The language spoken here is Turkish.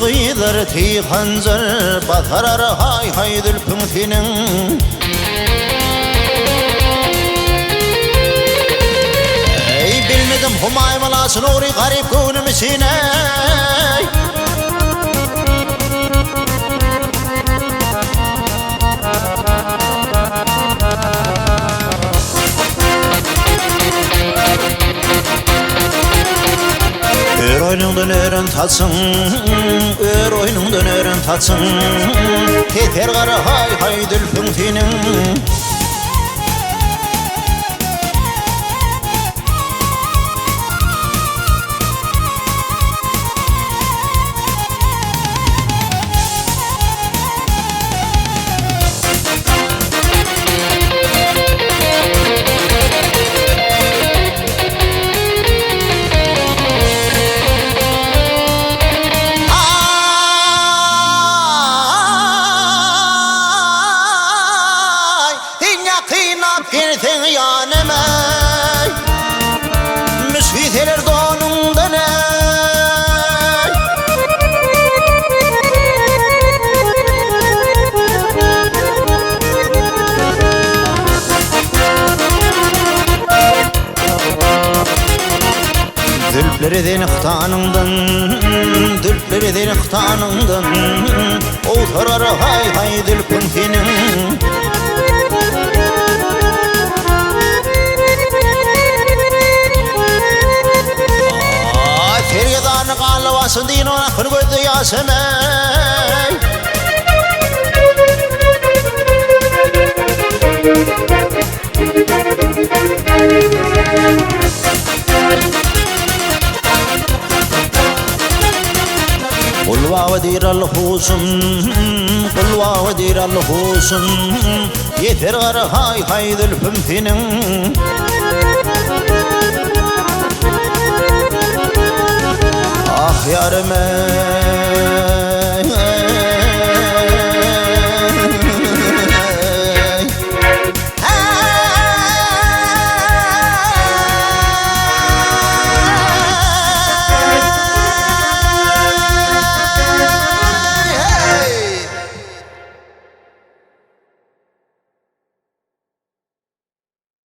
gıydır ti hanzır batarar hay hay dülpüntinin. Ey bilmedim humay malasın ori garip gönümsine. Ör oyundan ören tatsın, ör oyundan ören tatsın. Teter kara hay hay dülpüntinin. Girtin yanıma müsviteler donundan Dülplerden ıhtanından, dülplerden ıhtanından otarar hay hay dülpüntinin. Feryadan qalvasın din ona qırgöydü yasemey. Qul vadir al-husun, qul vadir al-husun. Yeter qara hay hay dülpüntinin. Ah yarime